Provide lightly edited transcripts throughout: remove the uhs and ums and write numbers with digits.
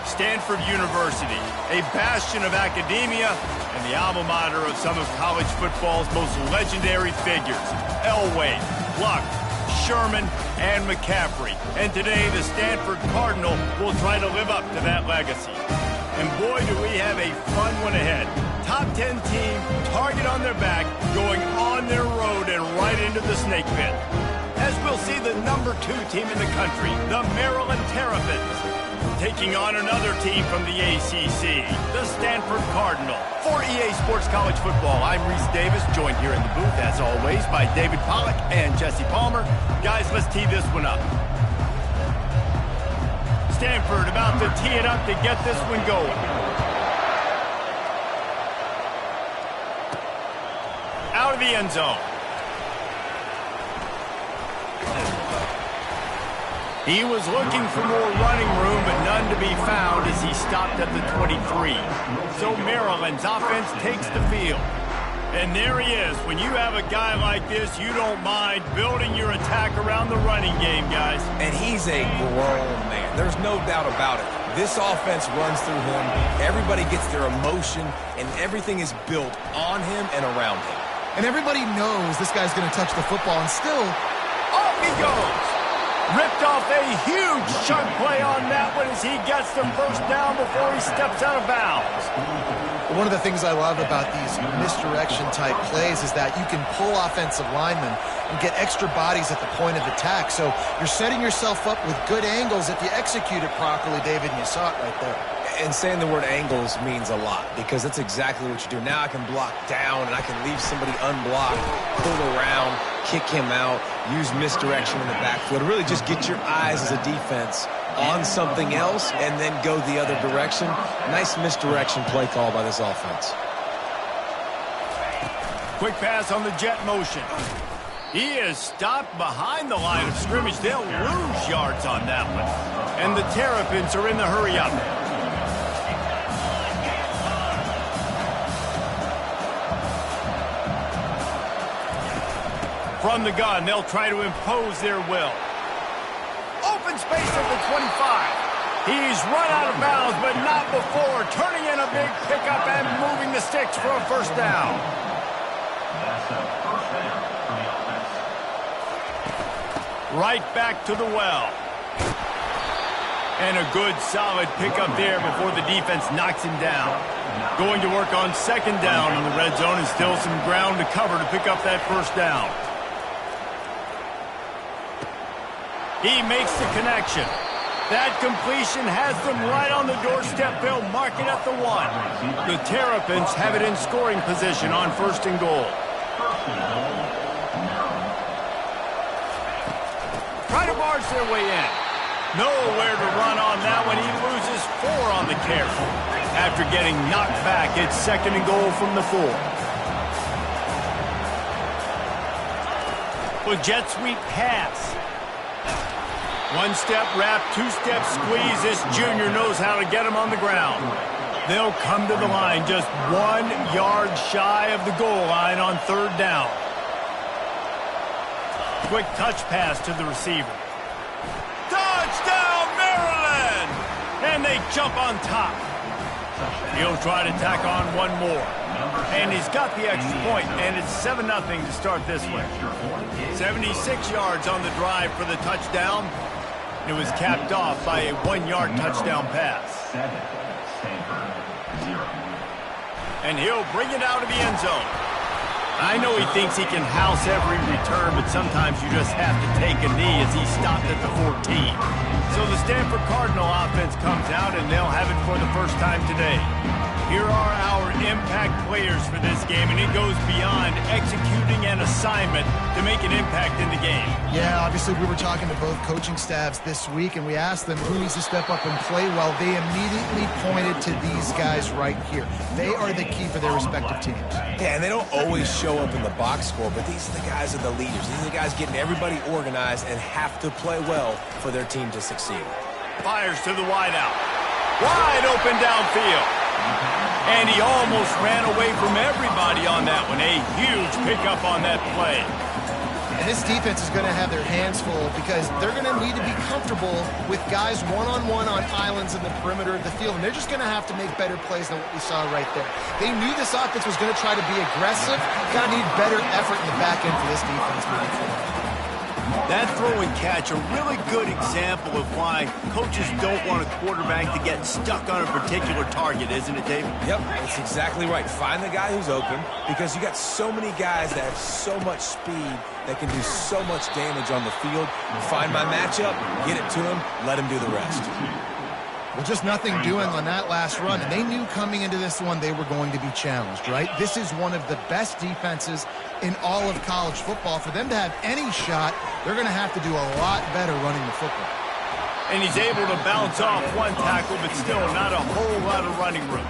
Stanford University, a bastion of academia and the alma mater of some of college football's most legendary figures, Elway, Luck, Sherman, and McCaffrey. And today, the Stanford Cardinal will try to live up to that legacy. And boy, do we have a fun one ahead. Top 10 team, target on their back, going on their road and right into the snake pit. As we'll see the number 2 team in the country, the Maryland Terrapins, taking on another team from the ACC, the Stanford Cardinal. For EA Sports College Football, I'm Reese Davis, joined here in the booth, as always, by David Pollack and Jesse Palmer. Guys, let's tee this one up. Stanford about to tee it up to get this one going. Out of the end zone. He was looking for more running room, but none to be found as he stopped at the 23. So Maryland's offense takes the field. And there he is. When you have a guy like this, you don't mind building your attack around the running game, guys. And he's a grown man. There's no doubt about it. This offense runs through him. Everybody gets their emotion, and everything is built on him and around him. And everybody knows this guy's going to touch the football, and still, off he goes. Ripped off a huge chunk play on that one as he gets the first down before he steps out of bounds. One of the things I love about these misdirection-type plays is that you can pull offensive linemen and get extra bodies at the point of attack. So you're setting yourself up with good angles if you execute it properly, David, and you saw it right there. And saying the word angles means a lot because that's exactly what you do. Now I can block down and I can leave somebody unblocked, pull around, kick him out, use misdirection in the backfield. Really just get your eyes as a defense on something else and then go the other direction. Nice misdirection play call by this offense. Quick pass on the jet motion. He is stopped behind the line of scrimmage. They'll lose yards on that one. And the Terrapins are in the hurry-up. From the gun, they'll try to impose their will. Open space at the 25. He's run out of bounds, but not before turning in a big pickup and moving the sticks for a first down. Right back to the well. And a good, solid pickup there before the defense knocks him down. Going to work on second down in the red zone and still some ground to cover to pick up that first down. He makes the connection. That completion has them right on the doorstep. They'll mark it at the 1. The Terrapins have it in scoring position on first and goal. Try to barge their way in. Nowhere to run on that one. He loses 4 on the carry. After getting knocked back, it's second and goal from the 4. With jet sweep pass. One-step wrap, two-step squeeze. This junior knows how to get him on the ground. They'll come to the line just 1 yard shy of the goal line on third down. Quick touch pass to the receiver. Touchdown, Maryland! And they jump on top. He'll try to tack on one more. And he's got the extra point, and it's 7-0 to start this one. 76 yards on the drive for the touchdown. It was capped off by a 1-yard touchdown pass. And he'll bring it out of the end zone. I know he thinks he can house every return, but sometimes you just have to take a knee as he stopped at the 14. So the Stanford Cardinal offense comes out, and they'll have it for the first time today. Here are our impact players for this game, and it goes beyond executing an assignment to make an impact in the game. Yeah, obviously we were talking to both coaching staffs this week, and we asked them who needs to step up and play well. They immediately pointed to these guys right here. They are the key for their respective teams. Yeah, and they don't always show up in the box score, but these are the guys that are the leaders. These are the guys getting everybody organized and have to play well for their team to succeed. Fires to the wideout. Wide open downfield. And he almost ran away from everybody on that one. A huge pickup on that play. And this defense is going to have their hands full because they're going to need to be comfortable with guys one-on-one on islands in the perimeter of the field, and they're just going to have to make better plays than what we saw right there. They knew this offense was going to try to be aggressive. Going to need better effort in the back end for this defense moving forward. That throw and catch, a really good example of why coaches don't want a quarterback to get stuck on a particular target, isn't it, David? Yep, that's exactly right. Find the guy who's open because you got so many guys that have so much speed that can do so much damage on the field. Find my matchup, get it to him, let him do the rest. Well, just nothing doing on that last run, and they knew coming into this one they were going to be challenged, right? This is one of the best defenses in all of college football. For them to have any shot, they're going to have to do a lot better running the football. And he's able to bounce off one tackle, but still not a whole lot of running room.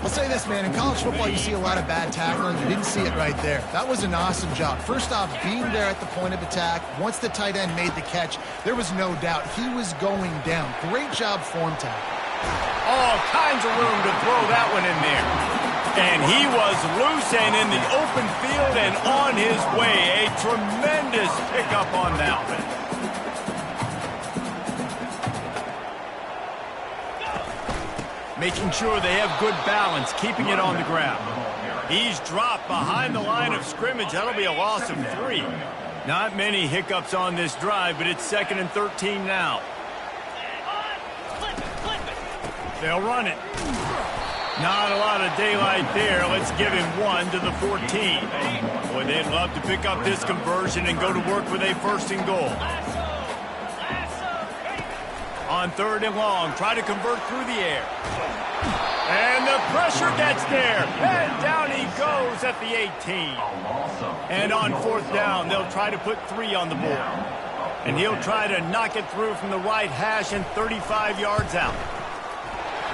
I'll say this, man. In college football, you see a lot of bad tackling. You didn't see it right there. That was an awesome job. First off, being there at the point of attack. Once the tight end made the catch, there was no doubt he was going down. Great job form tackle. All kinds of room to throw that one in there. And he was loose and in the open field and on his way. A tremendous pickup on that one. Making sure they have good balance, keeping it on the ground. He's dropped behind the line of scrimmage. That'll be a loss of 3. Not many hiccups on this drive, but it's 2nd and 13 now. They'll run it. Not a lot of daylight there. Let's give him 1 to the 14. Boy, they'd love to pick up this conversion and go to work with a 1st and goal. On 3rd and long, try to convert through the air. And the pressure gets there. And down he goes at the 18. And on 4th down, they'll try to put 3 on the board. And he'll try to knock it through from the right hash and 35 yards out.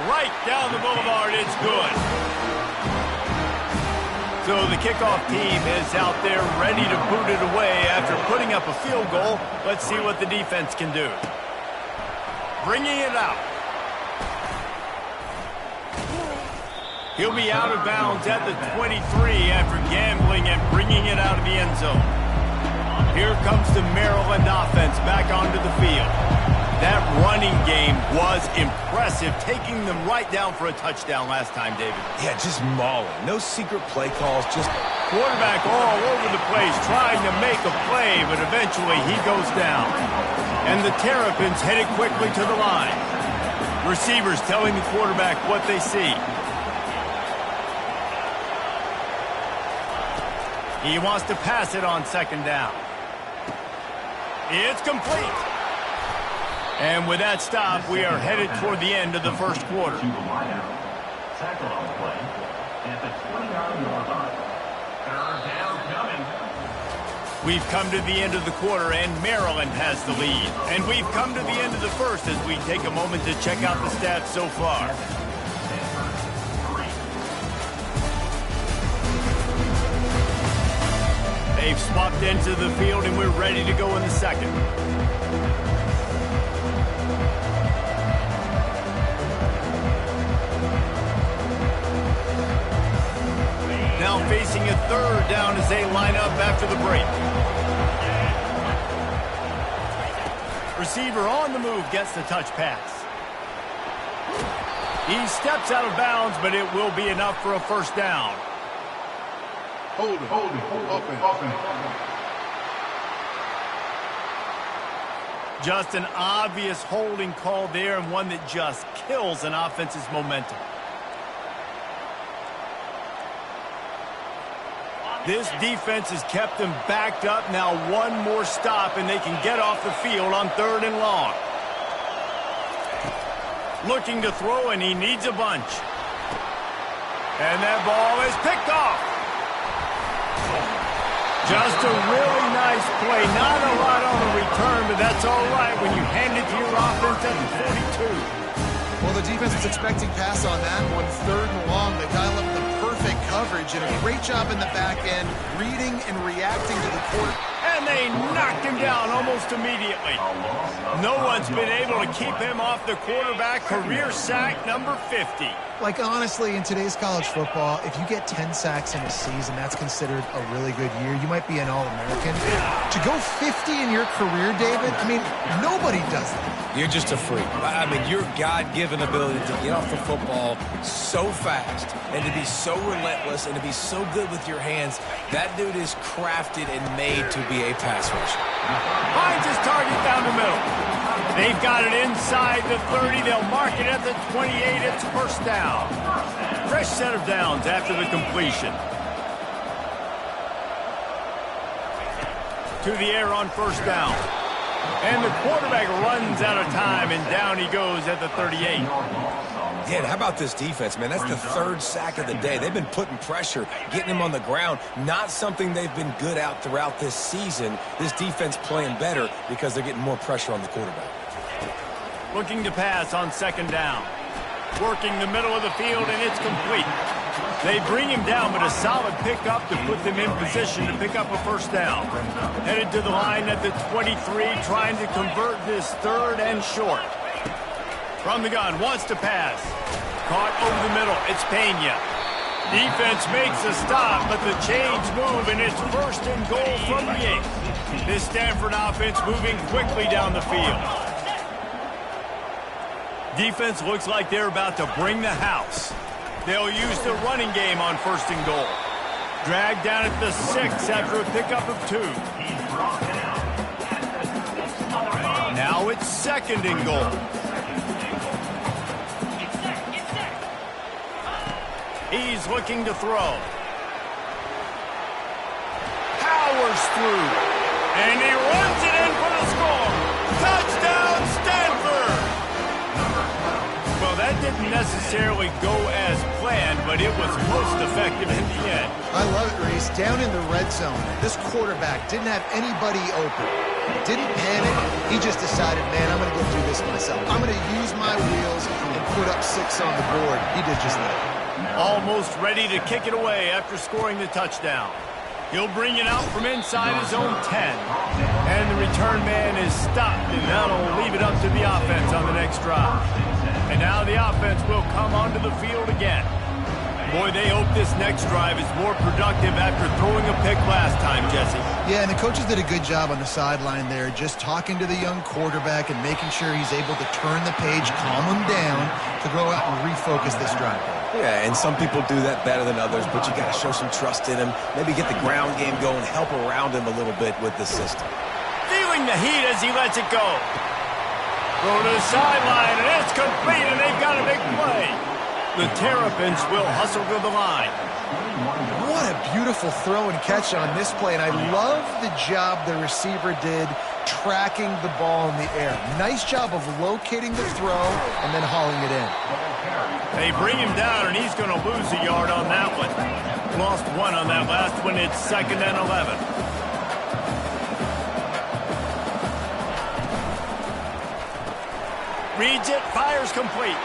Right down the boulevard, it's good. So the kickoff team is out there ready to boot it away after putting up a field goal. Let's see what the defense can do. Bringing it out. He'll be out of bounds at the 23 after gambling and bringing it out of the end zone. Here comes the Maryland offense back onto the field. That running game was impressive, taking them right down for a touchdown last time, David. Yeah, just mauling. No secret play calls, just quarterback all over the place trying to make a play, but eventually he goes down. And the Terrapins headed quickly to the line. Receivers telling the quarterback what they see. He wants to pass it on 2nd down. It's complete. And with that stop, we are headed toward the end of the 1st quarter. Tackle on play at the 29-yard line. 3rd down coming. We've come to the end of the quarter, and Maryland has the lead. And we've come to the end of the 1st as we take a moment to check out the stats so far. They've swapped into the field, and we're ready to go in the 2nd. Now facing a 3rd down as they line up after the break. Receiver on the move gets the touch pass. He steps out of bounds, but it will be enough for a 1st down. Hold it. Offense. Just an obvious holding call there, and one that just kills an offense's momentum. This defense has kept them backed up. Now 1 more stop, and they can get off the field on 3rd and long. Looking to throw, and he needs a bunch. And that ball is picked off. Just a really nice play. Not a lot on the return, but that's all right when you hand it to your offense at the 42. Well, the defense was expecting pass on that one. 3rd and long. They dial up the perfect coverage and a great job in the back end, reading and reacting to the quarter. And they knocked him down almost immediately. No one's been able to keep him off the quarterback. Career sack number 50. Like, honestly, in today's college football, if you get 10 sacks in a season, that's considered a really good year. You might be an All-American. To go 50 in your career, David, I mean, nobody does that. You're just a freak. I mean, your God-given ability to get off the football so fast and to be so relentless and to be so good with your hands, that dude is crafted and made to be a pass rusher. Finds his target down the middle. They've got it inside the 30. They'll mark it at the 28. It's first down. Fresh set of downs after the completion. To the air on first down. And the quarterback runs out of time, and down he goes at the 38. Yeah, and how about this defense, man? That's the third sack of the day. They've been putting pressure, getting him on the ground. Not something they've been good at throughout this season. This defense playing better because they're getting more pressure on the quarterback. Looking to pass on second down. Working the middle of the field, and it's complete. They bring him down, but a solid pickup to put them in position to pick up a first down. Headed to the line at the 23, trying to convert this third and short. From the gun, wants to pass. Caught over the middle, it's Pena. Defense makes a stop, but the chains move, and it's first and goal from the 8. This Stanford offense moving quickly down the field. Defense looks like they're about to bring the house. They'll use the running game on first and goal. Dragged down at the 6 after a pickup of 2. Now it's second and goal. He's looking to throw. Powers through. And he runs it in for the score. Touchdown, Stanford! Well, that didn't necessarily go as planned, but it was most effective in the end. I love it, Reese. Down in the red zone, this quarterback didn't have anybody open. Didn't panic. He just decided, man, I'm going to go do this myself. I'm going to use my wheels and put up 6 on the board. He did just that. Almost ready to kick it away after scoring the touchdown. He'll bring it out from inside his own 10. And the return man is stopped, and that'll leave it up to the offense on the next drive. And now the offense will come onto the field again. Boy, they hope this next drive is more productive after throwing a pick last time, Jesse. Yeah, and the coaches did a good job on the sideline there, just talking to the young quarterback and making sure he's able to turn the page, calm him down, to go out and refocus this drive. Yeah, and some people do that better than others, but you got to show some trust in him. Maybe get the ground game going, help around him a little bit with the system. Feeling the heat as he lets it go. Go to the sideline, and it's complete, and they've got a big play. The Terrapins will hustle to the line. What a beautiful throw and catch on this play, and I love the job the receiver did tracking the ball in the air. Nice job of locating the throw and then hauling it in. They bring him down, and he's going to lose a yard on that one. Lost 1 on that last one. It's second and 11. Reads it, fires complete.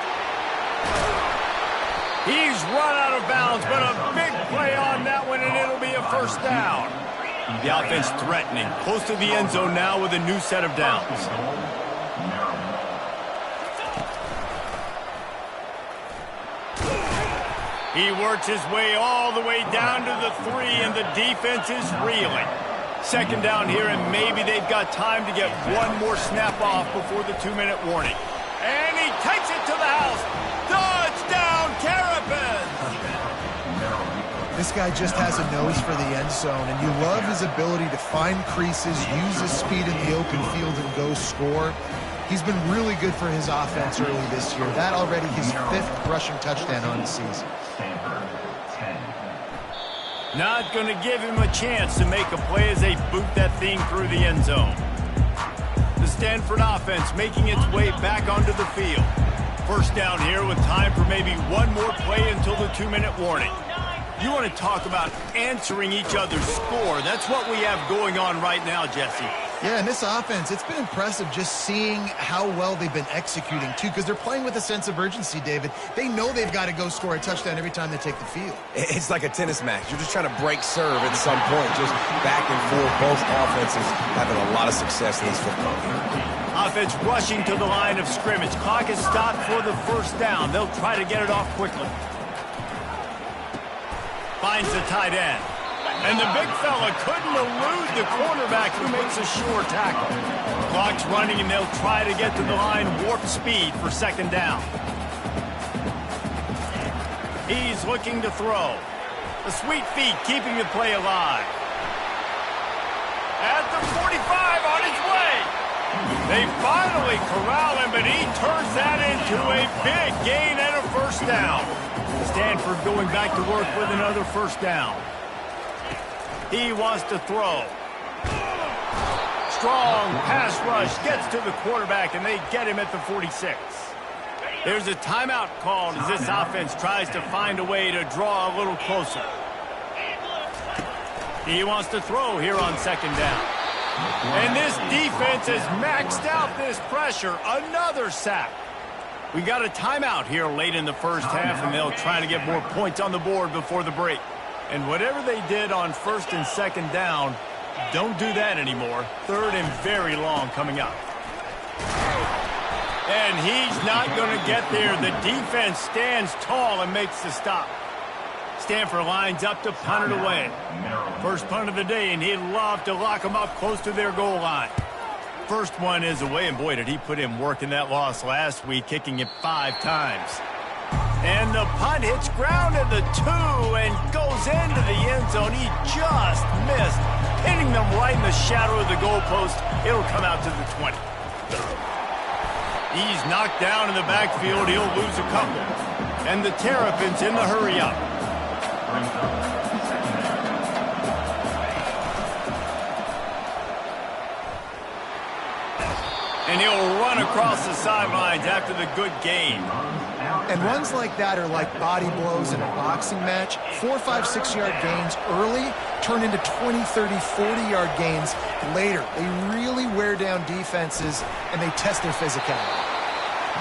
He's run out of bounds, but a big play on that one, and it'll be a first down. The offense threatening, close to the end zone now with a new set of downs. He works his way all the way down to the 3, and the defense is reeling. Second down here, and maybe they've got time to get one more snap off before the 2-minute warning. And he takes it to the house. Touchdown, Terrapins! This guy just has a nose for the end zone, and you love his ability to find creases, use his speed in the open field, and go score. He's been really good for his offense early this year. That already his 5th rushing touchdown on the season. Not going to give him a chance to make a play as they boot that thing through the end zone. The Stanford offense making its way back onto the field. First down here with time for maybe one more play until the 2-minute warning. You want to talk about answering each other's score. That's what we have going on right now, Jesse. Yeah, and this offense, it's been impressive just seeing how well they've been executing, too, because they're playing with a sense of urgency, David. They know they've got to go score a touchdown every time they take the field. It's like a tennis match. You're just trying to break serve at some point, just back and forth. Both offenses having a lot of success in this football game. Offense rushing to the line of scrimmage. Clock is stopped for the first down. They'll try to get it off quickly. Finds the tight end. And the big fella couldn't elude the cornerback who makes a sure tackle. Clock's running, and they'll try to get to the line warp speed for second down. He's looking to throw. The sweet feet keeping the play alive. At the 45 on his way. They finally corral him, but he turns that into a big gain and a first down. Stanford going back to work with another first down. He wants to throw. Strong pass rush gets to the quarterback, and they get him at the 46. There's a timeout called as this offense tries to find a way to draw a little closer. He wants to throw here on second down. And this defense has maxed out this pressure. Another sack. We got a timeout here late in the first half, and they'll try to get more points on the board before the break. And whatever they did on first and second down, don't do that anymore. Third and very long coming up. And he's not going to get there. The defense stands tall and makes the stop. Stanford lines up to punt it away. First punt of the day, and he'd love to lock them up close to their goal line. First one is away, and boy, did he put in work in that loss last week, kicking it 5 times. And the punt hits ground at the 2 and goes into the end zone. He just missed, hitting them right in the shadow of the goalpost. It'll come out to the 20. He's knocked down in the backfield. He'll lose a couple. And the Terrapins in the hurry-up. And he'll run across the sidelines after the good gain. And runs like that are like body blows in a boxing match. 4, 5, 6-yard gains early turn into 20, 30, 40-yard gains later. They really wear down defenses, and they test their physicality.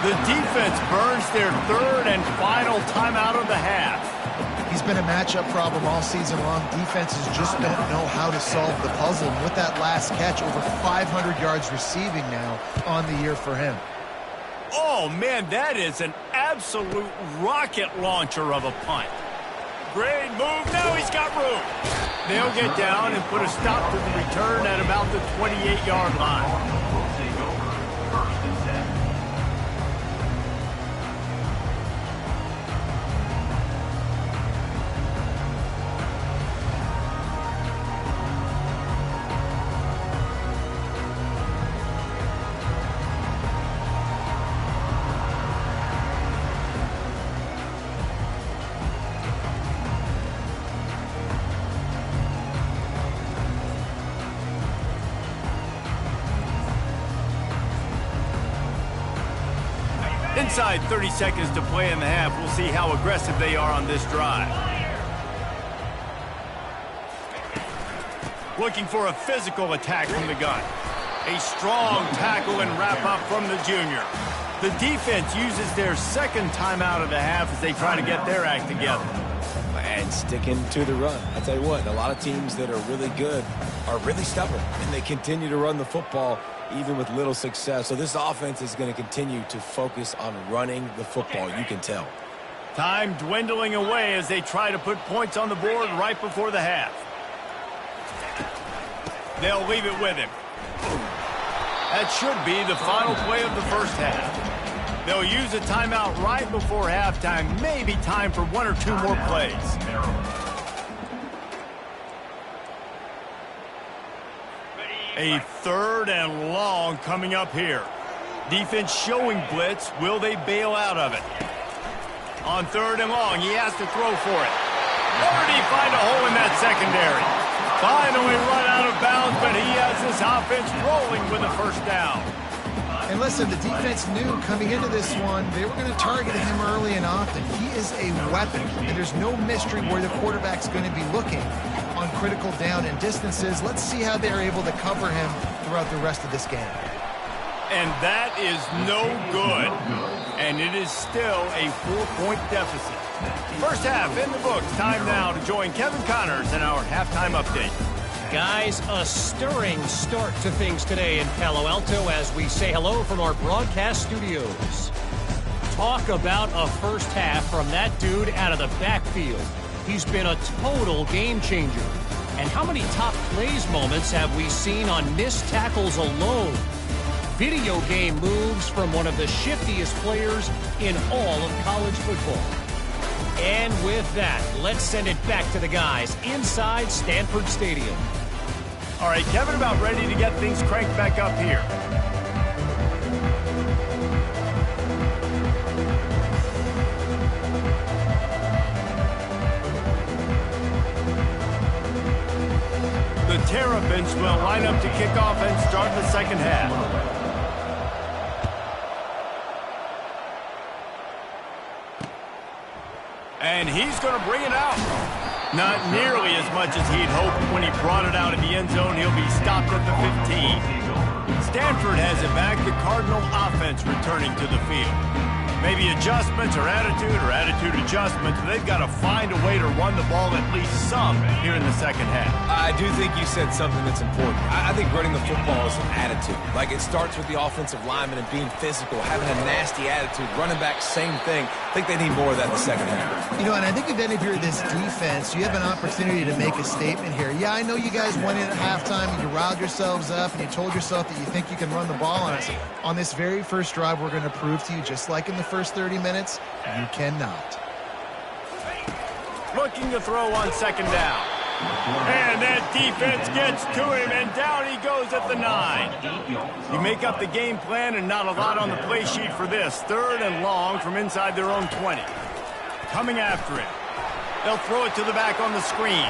The defense burns their third and final timeout of the half. He's been a matchup problem all season long. Defenses just don't know how to solve the puzzle. And with that last catch, over 500 yards receiving now on the year for him. Oh, man, that is an absolute rocket launcher of a punt. Great move. Now he's got room. They'll get down and put a stop to the return at about the 28-yard line. Inside 30 seconds to play in the half. We'll see how aggressive they are on this drive. Looking for a physical attack from the gun. A strong tackle and wrap up from the junior. The defense uses their second timeout of the half as they try to get their act together. And sticking to the run. I tell you what, a lot of teams that are really good are really stubborn, and they continue to run the football even with little success. So this offense is going to continue to focus on running the football, you can tell. Time dwindling away as they try to put points on the board right before the half. They'll leave it with him. That should be the final play of the first half. They'll use a timeout right before halftime. Maybe time for 1 or 2 more plays. A third and long coming up here. Defense showing blitz. Will they bail out of it? On third and long, he has to throw for it. Or did he find a hole in that secondary? Finally run out of bounds, but he has this offense rolling with a first down. And listen, the defense knew coming into this one, they were going to target him early and often. He is a weapon, and there's no mystery where the quarterback's going to be looking on critical down and distances. Let's see how they're able to cover him throughout the rest of this game. And that is no good. And it is still a 4-point deficit. First half in the books. Time now to join Kevin Connors in our halftime update. Guys, a stirring start to things today in Palo Alto as we say hello from our broadcast studios. Talk about a first half from that dude out of the backfield. He's been a total game changer. And how many top plays moments have we seen on missed tackles alone? Video game moves from one of the shiftiest players in all of college football. And with that, let's send it back to the guys inside Stanford Stadium. All right, Kevin, about ready to get things cranked back up here. The Terrapins will line up to kick off and start the second half. And he's going to bring it out. Not nearly as much as he'd hoped when he brought it out in the end zone. He'll be stopped at the 15. Stanford has it back. The Cardinal offense returning to the field. Maybe adjustments or attitude adjustments. They've got to find a way to run the ball at least some here in the second half. I do think you said something that's important. I think running the football is an attitude. Like, it starts with the offensive lineman and being physical, having a nasty attitude. Running back, same thing. I think they need more of that in the second half. You know, and I think if you're this defense, you have an opportunity to make a statement here. Yeah, I know you guys went in at halftime and you riled yourselves up and you told yourself that you think you can run the ball on us. On this very first drive, we're going to prove to you, just like in the first 30 minutes, you cannot. Looking to throw on second down. And that defense gets to him, and down he goes at the 9. You make up the game plan, and not a lot on the play sheet for this. Third and long from inside their own 20. Coming after it. They'll throw it to the back on the screen.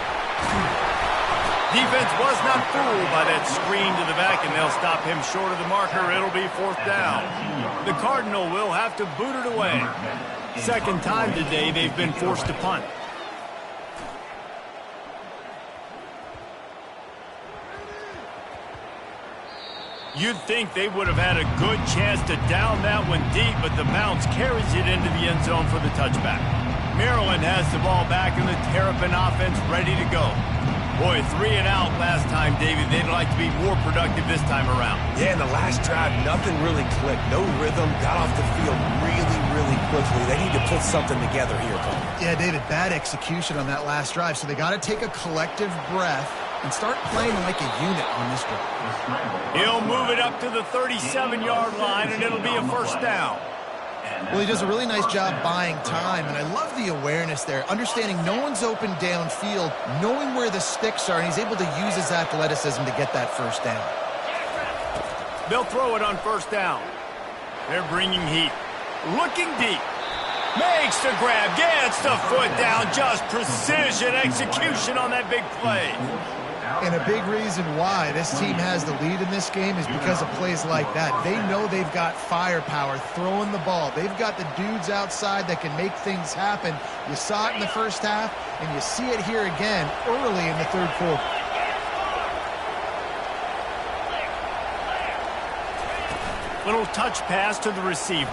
Defense was not fooled by that screen to the back, and they'll stop him short of the marker. It'll be fourth down. The Cardinal will have to boot it away. Second time today they've been forced to punt. You'd think they would have had a good chance to down that one deep, but the bounce carries it into the end zone for the touchback. Maryland has the ball back, and the Terrapin offense ready to go. Boy, 3 and out last time, David. They'd like to be more productive this time around. Yeah, in the last drive, nothing really clicked. No rhythm. Got off the field really quickly. They need to put something together here, Cole. Yeah, David, bad execution on that last drive. So they got to take a collective breath and start playing like a unit on this drive. He'll move it up to the 37-yard line, and it'll be a first down. Well, he does a really nice job buying time, and I love the awareness there, understanding no one's open downfield, knowing where the sticks are, and he's able to use his athleticism to get that first down. They'll throw it on first down. They're bringing heat. Looking deep. Makes the grab, gets the foot down, just precision execution on that big play. And a big reason why this team has the lead in this game is because of plays like that. They know they've got firepower throwing the ball. They've got the dudes outside that can make things happen. You saw it in the first half, and you see it here again early in the third quarter. Little touch pass to the receiver.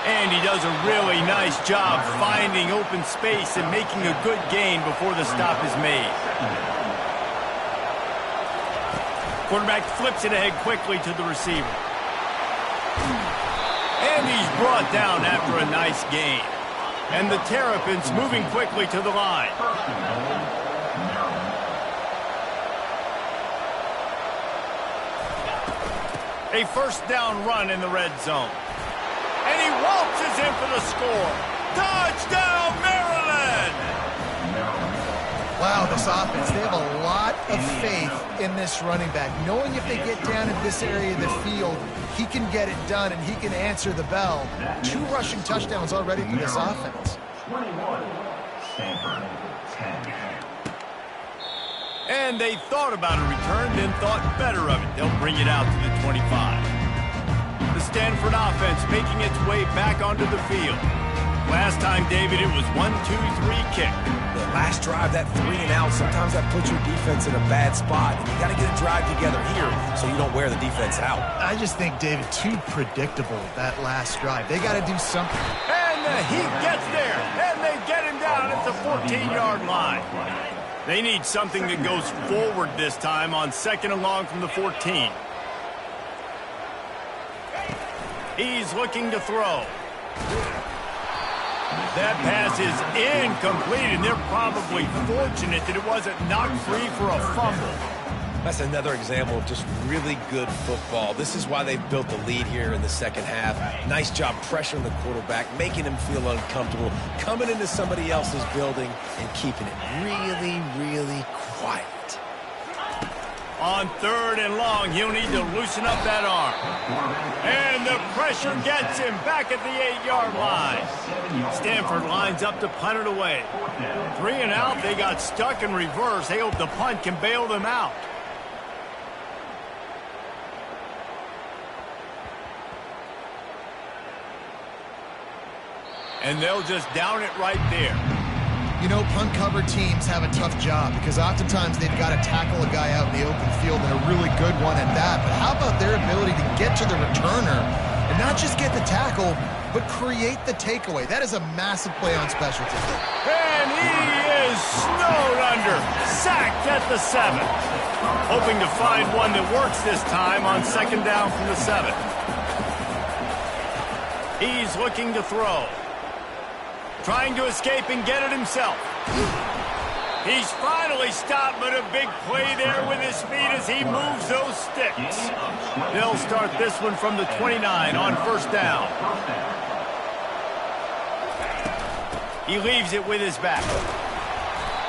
And he does a really nice job finding open space and making a good gain before the stop is made. Quarterback flips it ahead quickly to the receiver. And he's brought down after a nice gain. And the Terrapins moving quickly to the line. A first down run in the red zone. And he waltzes in for the score. Touchdown, Maryland! Wow, this offense, they have a lot of faith in this running back. Knowing if they get down in this area of the field, he can get it done and he can answer the bell. 2 rushing touchdowns already for this offense. 21, Stanford, 10. And they thought about a return, then thought better of it. They'll bring it out to the 25. The Stanford offense making its way back onto the field. Last time, David, it was 1-2-3 kick. The last drive, that 3 and out, sometimes that puts your defense in a bad spot. And you got to get a drive together here so you don't wear the defense out. I just think, David, too predictable, that last drive. They got to do something. And the Heat gets there, and they get him down at the 14-yard line. They need something that goes forward this time on second and long from the 14. He's looking to throw. That pass is incomplete, and they're probably fortunate that it wasn't knocked free for a fumble. That's another example of just really good football. This is why they've built the lead here in the second half. Nice job pressuring the quarterback, making him feel uncomfortable, coming into somebody else's building and keeping it really, really quiet. On 3rd and long, he'll need to loosen up that arm. And the pressure gets him back at the 8-yard line. Stanford lines up to punt it away. 3 and out, they got stuck in reverse. They hope the punt can bail them out. And they'll just down it right there. You know, punt cover teams have a tough job because oftentimes they've got to tackle a guy out in the open field, and a really good one at that. But how about their ability to get to the returner and not just get the tackle, but create the takeaway? That is a massive play on special teams. And he is snowed under, sacked at the 7. Hoping to find one that works this time on 2nd down from the 7. He's looking to throw. Trying to escape and get it himself. He's finally stopped, but a big play there with his feet as he moves those sticks. They'll start this one from the 29 on 1st down. He leaves it with his back.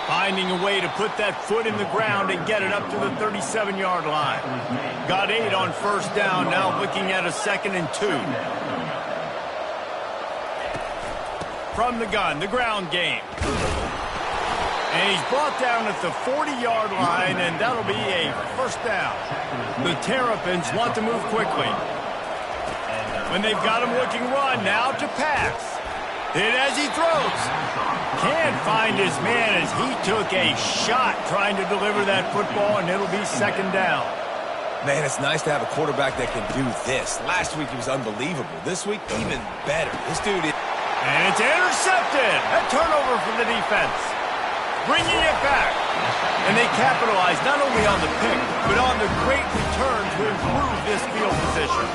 Finding a way to put that foot in the ground and get it up to the 37-yard line. Got 8 on 1st down, now looking at a 2nd and 2. From the gun, the ground game. And he's brought down at the 40-yard line, and that'll be a 1st down. The Terrapins want to move quickly. When they've got him looking run, now to pass. And as he throws, can't find his man as he took a shot trying to deliver that football, and it'll be 2nd down. Man, it's nice to have a quarterback that can do this. Last week he was unbelievable. This week, even better. This dude is... And it's intercepted. A turnover for the defense. Bringing it back. And they capitalize not only on the pick, but on the great return to improve this field position.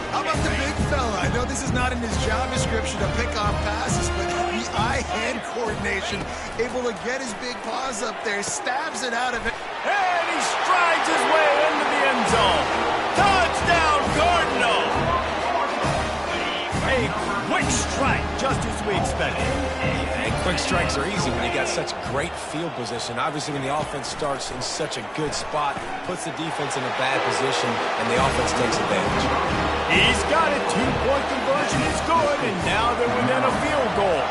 How about the big fella? I know this is not in his job description to pick off passes, but the eye-hand coordination, able to get his big paws up there, stabs it out of it. And he strides his way into the end zone. Touchdown, Cardinal! A quick strike, just as we expected. And quick strikes are easy when you got such great field position. Obviously, when the offense starts in such a good spot, puts the defense in a bad position, and the offense takes advantage. He's got it. 2-point conversion is good, and now they're within a field goal.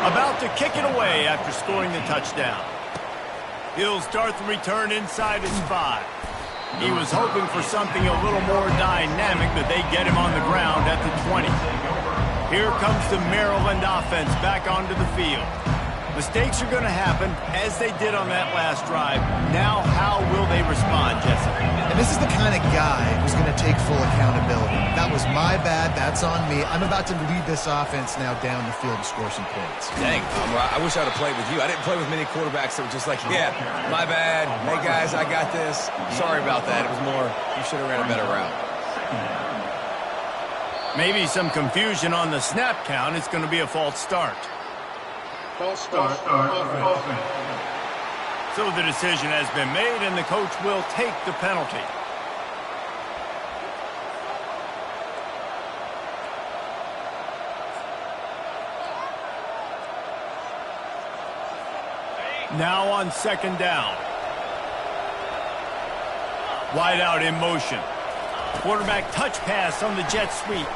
About to kick it away after scoring the touchdown. He'll start the return inside his 5. He was hoping for something a little more dynamic, but they get him on the ground at the 20. Here comes the Maryland offense back onto the field. Mistakes are going to happen, as they did on that last drive. Now, how will they respond, Jesse? And this is the kind of guy who's going to take full accountability. That was my bad. That's on me. I'm about to lead this offense now down the field to score some points. Dang, I wish I'd have played with you. I didn't play with many quarterbacks that were just like, yeah, my bad. Hey, guys, I got this. Sorry about that. It was more, you should have ran a better route. Maybe some confusion on the snap count. It's going to be a false start. False start. Offense. So the decision has been made, and the coach will take the penalty. Now on 2nd down. Wide out in motion. Quarterback touch pass on the jet sweep.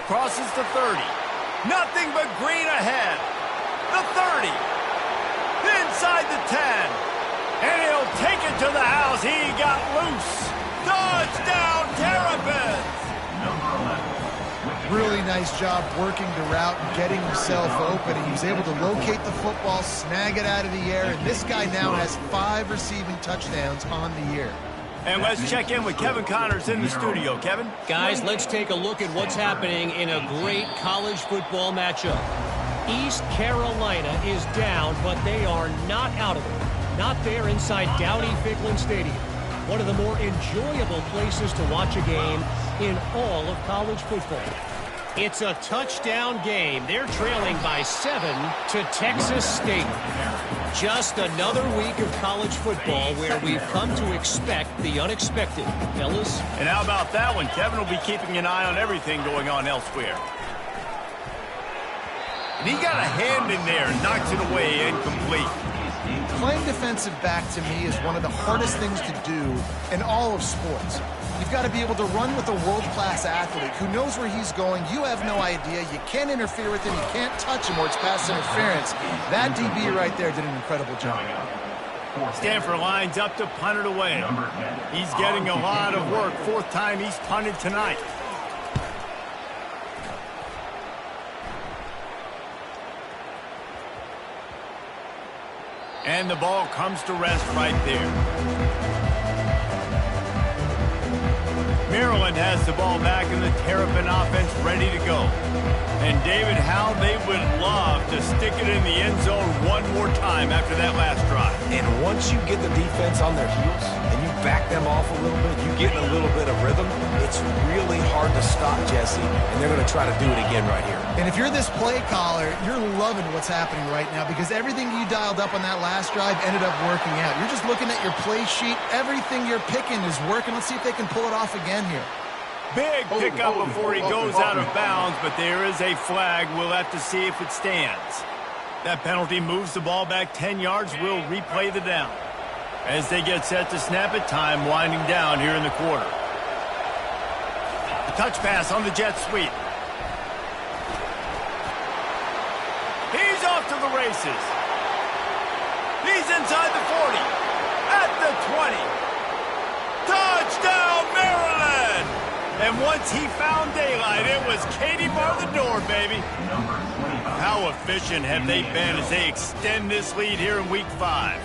Crosses the 30. Nothing but green ahead. The 30. Inside the 10. And he'll take it to the house. He got loose. Touchdown, Terrapins! Really nice job working the route and getting himself open. He was able to locate the football, snag it out of the air, and this guy now has 5 receiving touchdowns on the year. And let's check in with Kevin Connors in the studio. Kevin? Guys, let's take a look at what's happening in a great college football matchup. East Carolina is down, but they are not out of it. Not there inside Dowdy-Ficklin Stadium. One of the more enjoyable places to watch a game in all of college football. It's a touchdown game. They're trailing by 7 to Texas State. Just another week of college football where we've come to expect the unexpected, fellas. And how about that one? Kevin will be keeping an eye on everything going on elsewhere. And he got a hand in there, knocks it away, incomplete. Playing defensive back, to me, is one of the hardest things to do in all of sports. You've got to be able to run with a world-class athlete who knows where he's going. You have no idea. You can't interfere with him. You can't touch him or it's pass interference. That DB right there did an incredible job. Stanford lines up to punt it away. He's getting a lot of work. 4th time he's punted tonight. And the ball comes to rest right there. Maryland has the ball back in the Terrapin offense ready to go. And David, how they would love to stick it in the end zone one more time after that last drive. And once you get the defense on their heels and you back them off a little bit, you get in a little bit of rhythm, it's really hard to stop, Jesse. And they're going to try to do it again right here. And if you're this play caller, you're loving what's happening right now because everything you dialed up on that last drive ended up working out. You're just looking at your play sheet. Everything you're picking is working. Let's see if they can pull it off again here. Big pickup before he goes out of bounds, but there is a flag. We'll have to see if it stands. That penalty moves the ball back 10 yards. We'll replay the down. As they get set to snap it, time winding down here in the quarter. A touch pass on the jet sweep. He's off to the races. He's inside the 40. At the 20. Touchdown, Maryland! And once he found daylight, it was Katie bar the door, baby. How efficient have they been as they extend this lead here in Week 5?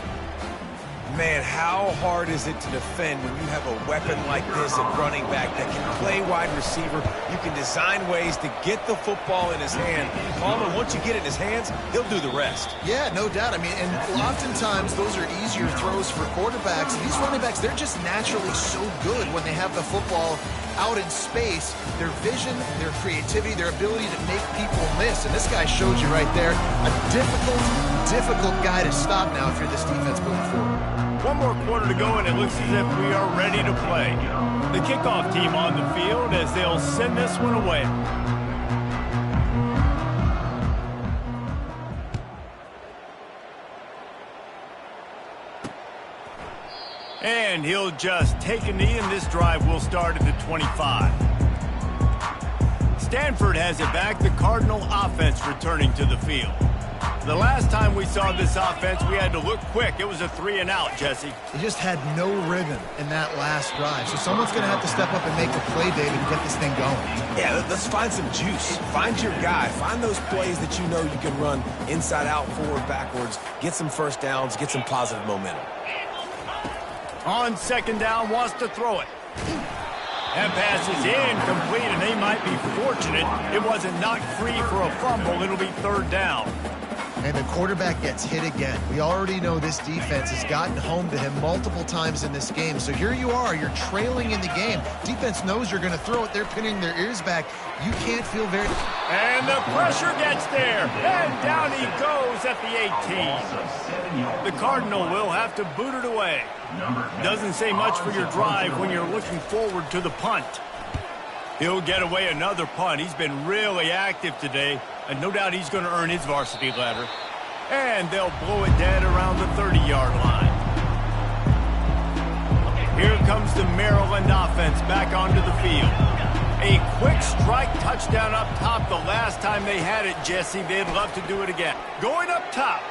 Man, how hard is it to defend when you have a weapon like this at running back that can play wide receiver? You can design ways to get the football in his hand. Palmer, once you get it in his hands, he'll do the rest. Yeah, no doubt. I mean, and oftentimes those are easier throws for quarterbacks. These running backs, they're just naturally so good when they have the football out in space. Their vision, their creativity, their ability to make people miss. And this guy showed you right there, a difficult guy to stop now if you're this defense moving forward. One more quarter to go, and it looks as if we are ready to play. The kickoff team on the field as they'll send this one away. And he'll just take a knee, and this drive will start at the 25. Stanford has it back, the Cardinal offense returning to the field. The last time we saw this offense, we had to look quick. It was a 3-and-out, Jesse. They just had no rhythm in that last drive. So someone's going to have to step up and make a play, David, and get this thing going. Yeah, let's find some juice. Find your guy. Find those plays that you know you can run inside out, forward, backwards. Get some first downs. Get some positive momentum. On 2nd down, wants to throw it. That pass is incomplete, and they might be fortunate it wasn't knocked free for a fumble. It'll be 3rd down. And the quarterback gets hit again. We already know this defense has gotten home to him multiple times in this game. So here you are, you're trailing in the game. Defense knows you're going to throw it. They're pinning their ears back. You can't feel very... And the pressure gets there. And down he goes at the 18. The Cardinal will have to boot it away. Doesn't say much for your drive when you're looking forward to the punt. He'll get away another punt. He's been really active today, and no doubt he's going to earn his varsity letter. And they'll blow it dead around the 30-yard line. Here comes the Maryland offense back onto the field. A quick strike touchdown up top the last time they had it, Jesse. They'd love to do it again. Going up top.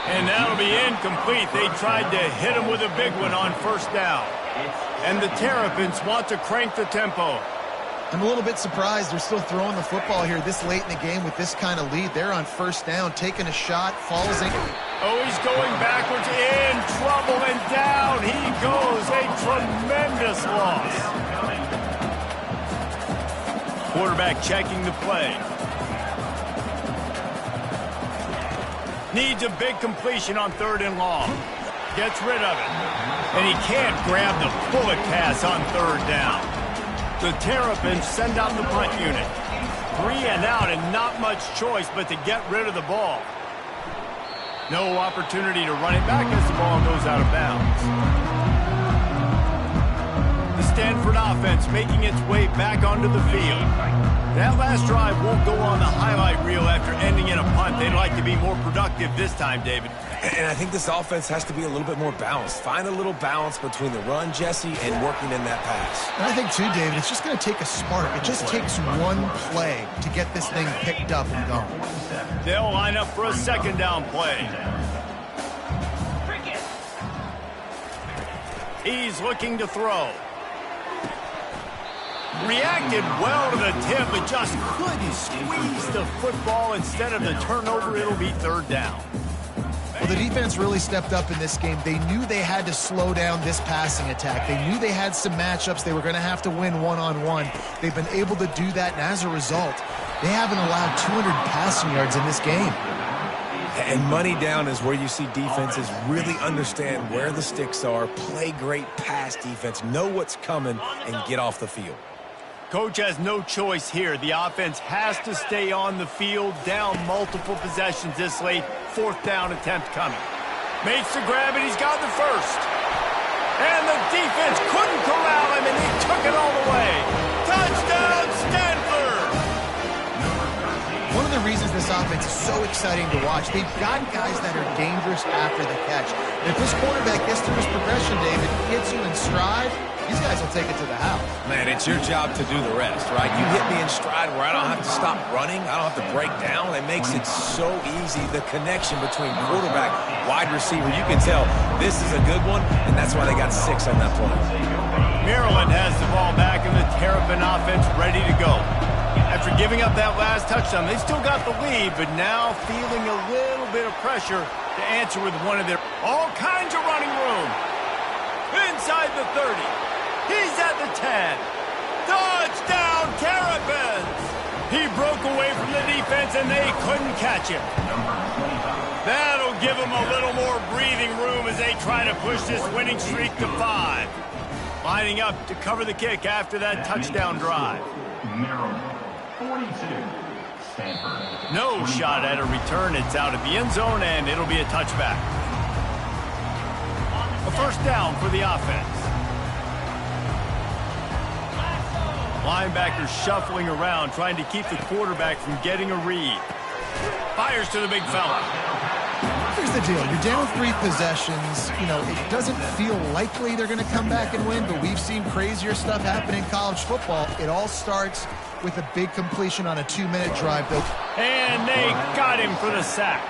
And that'll be incomplete. They tried to hit him with a big one on 1st down. And the Terrapins want to crank the tempo. I'm a little bit surprised they're still throwing the football here this late in the game with this kind of lead. They're on 1st down, taking a shot, falls in. Oh, he's going backwards, in trouble, and down he goes. A tremendous loss. Quarterback checking the play. Needs a big completion on 3rd and long. Gets rid of it. And he can't grab the bullet pass on 3rd down. The Terrapins send out the punt unit. 3 and out and not much choice but to get rid of the ball. No opportunity to run it back as the ball goes out of bounds. The Stanford offense making its way back onto the field. That last drive won't go on the highlight reel after ending in a punt. They'd like to be more productive this time, David. And I think this offense has to be a little bit more balanced. Find a little balance between the run, Jesse, and working in that pass. And I think, too, David, it's just going to take a spark. It just takes one play to get this thing picked up and going. They'll line up for a second down play. He's looking to throw. Reacted well to the tip, but just couldn't squeeze the football. Instead of the turnover, it'll be third down. Well, the defense really stepped up in this game. They knew they had to slow down this passing attack. They knew they had some matchups they were going to have to win one-on-one. They've been able to do that, and as a result, they haven't allowed 200 passing yards in this game. And money down is where you see defenses really understand where the sticks are, play great pass defense, know what's coming, and get off the field. Coach has no choice here. The offense has to stay on the field, down multiple possessions this late. Fourth down attempt coming. Makes the grab, and he's got the first. And the defense couldn't corral him, and he took it all the way. Touchdown, Stanford! One of the reasons this offense is so exciting to watch, they've got guys that are dangerous after the catch. And if this quarterback gets through his progression, David, gets you in stride, these guys will take it to the house. Man, it's your job to do the rest, right? You hit me in stride where I don't have to stop running. I don't have to break down. It makes it so easy, the connection between quarterback, wide receiver. You can tell this is a good one, and that's why they got 6 on that play. Maryland has the ball back, and the Terrapin offense ready to go. After giving up that last touchdown, they still got the lead, but now feeling a little bit of pressure to answer with one of their all kinds of running room. Inside the 30. He's at the 10. Touchdown, Terrapins! He broke away from the defense, and they couldn't catch him. That'll give them a little more breathing room as they try to push this winning streak to 5. Lining up to cover the kick after that touchdown drive. Maryland, 42. Stanford. No shot at a return. It's out of the end zone, and it'll be a touchback. A first down for the offense. Linebackers shuffling around, trying to keep the quarterback from getting a read. Fires to the big fella. Here's the deal. You're down 3 possessions. You know, it doesn't feel likely they're going to come back and win, but we've seen crazier stuff happen in college football. It all starts with a big completion on a 2-minute drive, though. And they got him for the sack.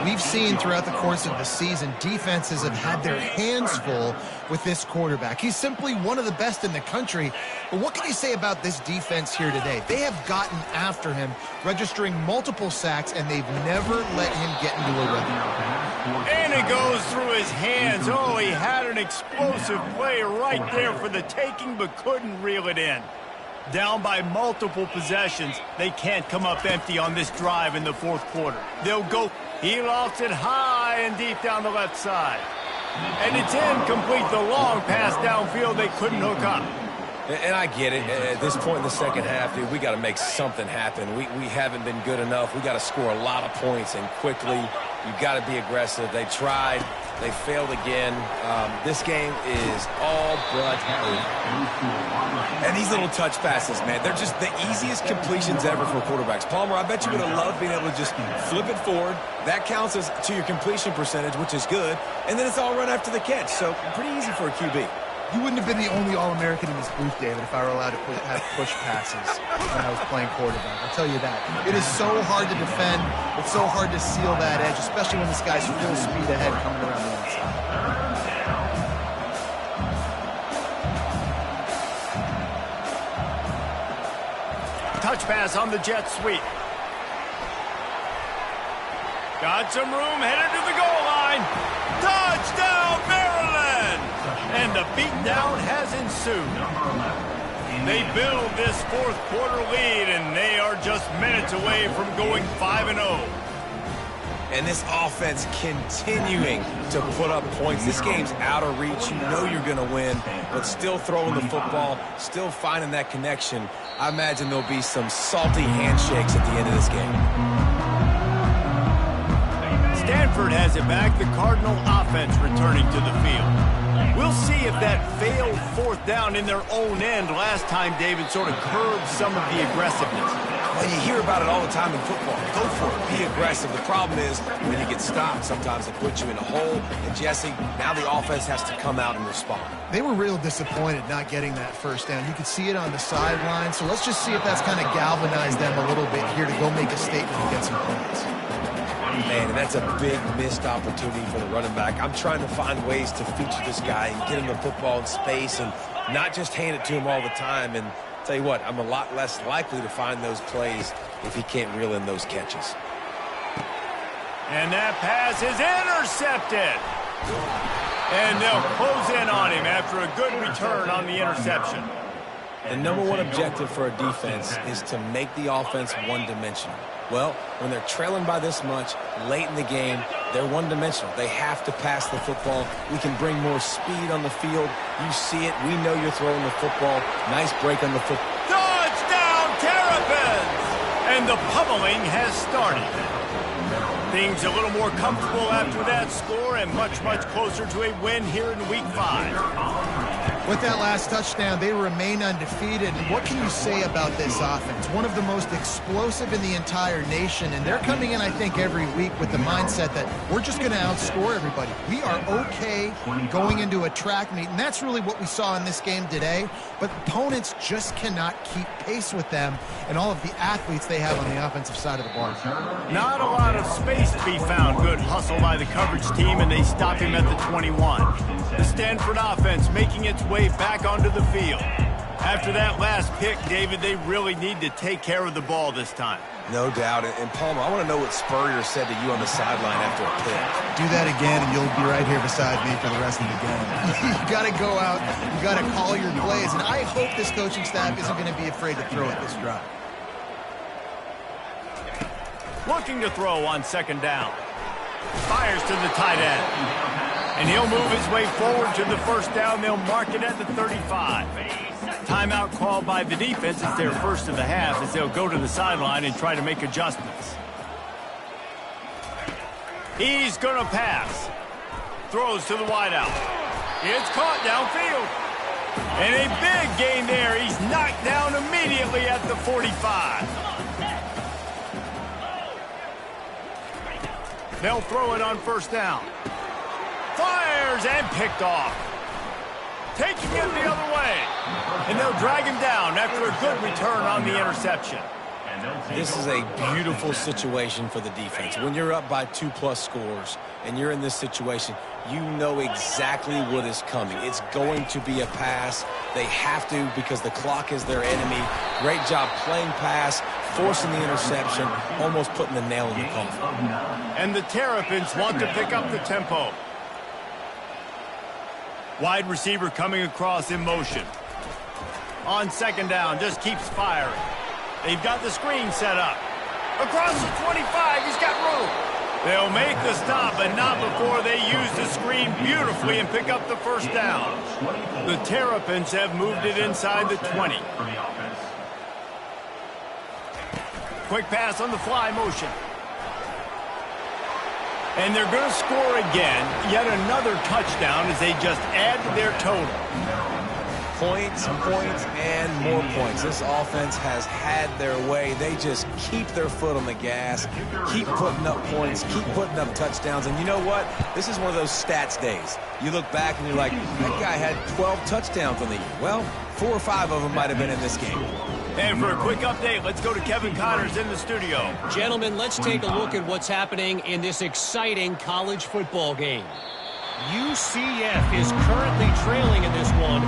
We've seen throughout the course of the season, defenses have had their hands full with this quarterback. He's simply one of the best in the country. But what can you say about this defense here today? They have gotten after him, registering multiple sacks, and they've never let him get into a rhythm. And it goes through his hands. Oh, he had an explosive play right there for the taking, but couldn't reel it in. Down by multiple possessions, they can't come up empty on this drive in the fourth quarter. They'll go. He lofts it high and deep down the left side. And it's incomplete. The long pass downfield they couldn't hook up. And I get it. At this point in the second half, dude, we got to make something happen. We haven't been good enough. We got to score a lot of points and quickly. You've got to be aggressive. They tried. They failed again. This game is all but over. And these little touch passes, man, they're just the easiest completions ever for quarterbacks. Palmer, I bet you would have loved being able to just flip it forward. That counts as to your completion percentage, which is good. And then it's all run after the catch. So pretty easy for a QB. You wouldn't have been the only All-American in this booth, David, if I were allowed to have push passes when I was playing quarterback. I'll tell you that. It is so hard to defend. It's so hard to seal that edge, especially when this guy's full speed ahead coming around the inside. Touch pass on the jet sweep. Got some room, headed to the goal line. Touchdown, Maryland! And the beatdown has ensued. They build this fourth quarter lead, and they are just minutes away from going 5-0. And this offense continuing to put up points. This game's out of reach. You know you're going to win, but still throwing the football, still finding that connection. I imagine there'll be some salty handshakes at the end of this game. Stanford has it back. The Cardinal offense returning to the field. We'll see if that failed fourth down in their own end last time, David, sort of curbed some of the aggressiveness. Well, you hear about it all the time in football. Go for it. Be aggressive. The problem is when you get stopped, sometimes it puts you in a hole. And, Jesse, now the offense has to come out and respond. They were real disappointed not getting that first down. You could see it on the sideline. So let's just see if that's kind of galvanized them a little bit here to go make a statement and get some points. Man, and that's a big missed opportunity for the running back. I'm trying to find ways to feature this guy and get him the football in space and not just hand it to him all the time. And tell you what, I'm a lot less likely to find those plays if he can't reel in those catches. And that pass is intercepted. And they'll close in on him after a good return on the interception. The number one objective for a defense is to make the offense one-dimensional. Well, when they're trailing by this much late in the game, they're one-dimensional. They have to pass the football. We can bring more speed on the field. You see it. We know you're throwing the football. Nice break on the football. Touchdown, Terrapins! And the pummeling has started. Things a little more comfortable after that score and much, much closer to a win here in Week 5. With that last touchdown, they remain undefeated. And what can you say about this offense? One of the most explosive in the entire nation. And they're coming in, I think, every week with the mindset that we're just going to outscore everybody. We are okay going into a track meet. And that's really what we saw in this game today. But opponents just cannot keep pace with them and all of the athletes they have on the offensive side of the ball. Not a lot of space to be found. Good hustle by the coverage team, and they stop him at the 21. The Stanford offense making its way back onto the field. After that last pick, David, they really need to take care of the ball this time. No doubt. And Palmer, I want to know what Spurrier said to you on the sideline after a pick. Do that again, and you'll be right here beside me for the rest of the game. You got to go out. You got to call your plays. And I hope this coaching staff isn't going to be afraid to throw at this drive. Looking to throw on second down. Fires to the tight end. And he'll move his way forward to the first down. They'll mark it at the 35. Timeout called by the defense. It's their first of the half as they'll go to the sideline and try to make adjustments. He's going to pass. Throws to the wideout. It's caught downfield. And a big gain there. He's knocked down immediately at the 45. They'll throw it on first down. Fires and picked off. Taking it the other way. And they'll drag him down after a good return on the interception. This is a beautiful situation for the defense. When you're up by 2+ scores and you're in this situation, you know exactly what is coming. It's going to be a pass. They have to because the clock is their enemy. Great job playing pass, forcing the interception, almost putting the nail in the coffin. And the Terrapins want to pick up the tempo. Wide receiver coming across in motion. On second down, just keeps firing. They've got the screen set up. Across the 25, he's got room. They'll make the stop, but not before they use the screen beautifully and pick up the first down. The Terrapins have moved it inside the 20. Quick pass on the fly motion. And they're going to score again. Yet another touchdown as they just add to their total. Points, points, and more points. This offense has had their way. They just keep their foot on the gas, keep putting up points, keep putting up touchdowns. And you know what? This is one of those stats days. You look back and you're like, that guy had 12 touchdowns on the year. Well, 4 or 5 of them might have been in this game. And for a quick update, let's go to Kevin Connors in the studio. Gentlemen, let's take a look at what's happening in this exciting college football game. UCF is currently trailing in this one,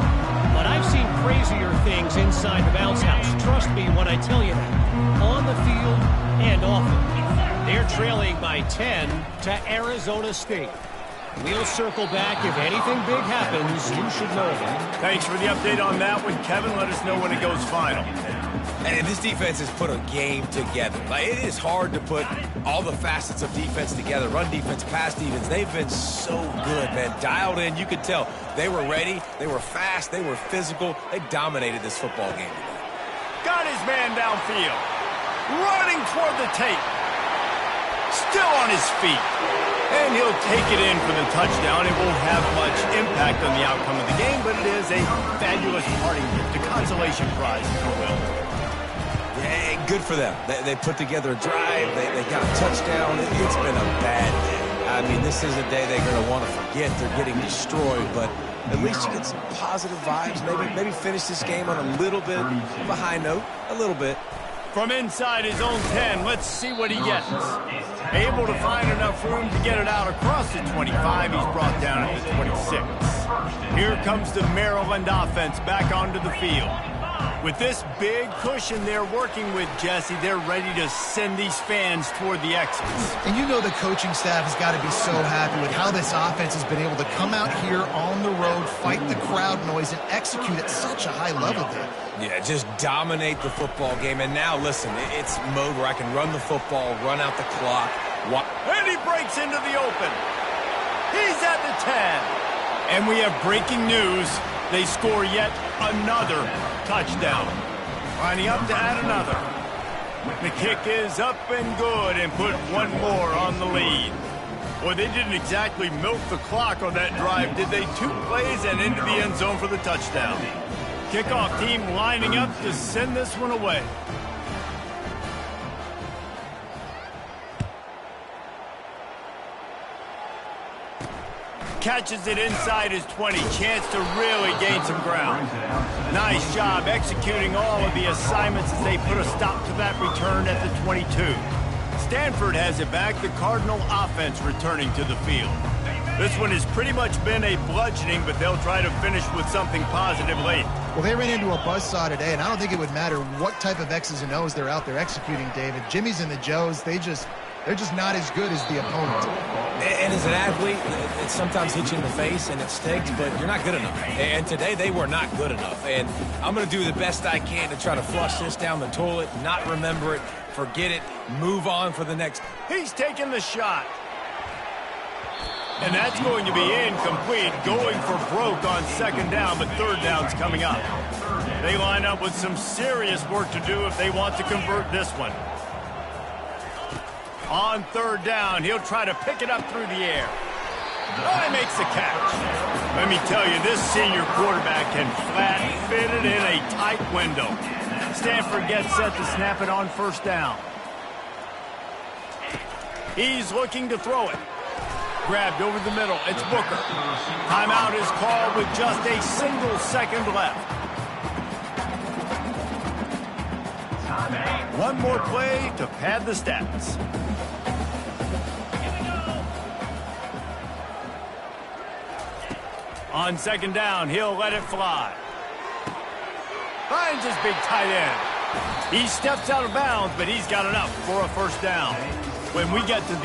but I've seen crazier things inside the bounce house. Trust me when I tell you that. On the field and off it. They're trailing by 10 to Arizona State. We'll circle back. If anything big happens, you should know. Thanks for the update on that one, Kevin. Let us know when it goes final. And this defense has put a game together. Like, it is hard to put all the facets of defense together. Run defense, pass defense. They've been so good, man. Dialed in. You could tell they were ready. They were fast. They were physical. They dominated this football game today. Got his man downfield. Running toward the tape. Still on his feet. And he'll take it in for the touchdown. It won't have much impact on the outcome of the game, but it is a fabulous parting gift, a consolation prize, if you will. Yeah, good for them. They put together a drive. They got a touchdown. It's been a bad day. I mean, this is a day they're going to want to forget. They're getting destroyed, but at least you get some positive vibes. Maybe finish this game on a little bit of a high note. A little bit. From inside his own 10, let's see what he gets. Able to find enough room to get it out across the 25. He's brought down at the 26. Here comes the Maryland offense back onto the field. With this big cushion they're working with, Jesse, they're ready to send these fans toward the exits. And you know the coaching staff has got to be so happy with how this offense has been able to come out here on the road, fight the crowd noise, and execute at such a high level there. Yeah, just dominate the football game. And now, listen, it's mode where I can run the football, run out the clock. And he breaks into the open. He's at the 10. And we have breaking news. They score yet another touchdown. Lining up to add another. The kick is up and good and put one more on the lead. Boy, they didn't exactly milk the clock on that drive, did they? 2 plays and into the end zone for the touchdown. Kickoff team lining up to send this one away. Catches it inside his 20. Chance to really gain some ground. Nice job executing all of the assignments as they put a stop to that return at the 22. Stanford has it back. The Cardinal offense returning to the field. This one has pretty much been a bludgeoning, but they'll try to finish with something positive late. Well, they ran into a buzzsaw today, and I don't think it would matter what type of X's and O's they're out there executing, David. Jimmy's and the Joes, they're just not as good as the opponent. And as an athlete, it sometimes hits you in the face and it stinks, but you're not good enough. And today they were not good enough. And I'm going to do the best I can to try to flush this down the toilet, not remember it, forget it, move on for the next. He's taking the shot. And that's going to be incomplete, going for broke on second down, but third down's coming up. They line up with some serious work to do if they want to convert this one. On third down, he'll try to pick it up through the air. Oh, he makes the catch. Let me tell you, this senior quarterback can flat fit it in a tight window. Stanford gets set to snap it on first down. He's looking to throw it. Grabbed over the middle. It's Booker. Timeout is called with just a single second left. One more play to pad the stats. On second down, he'll let it fly. Finds his big tight end. He steps out of bounds, but he's got enough for a first down. When we get to the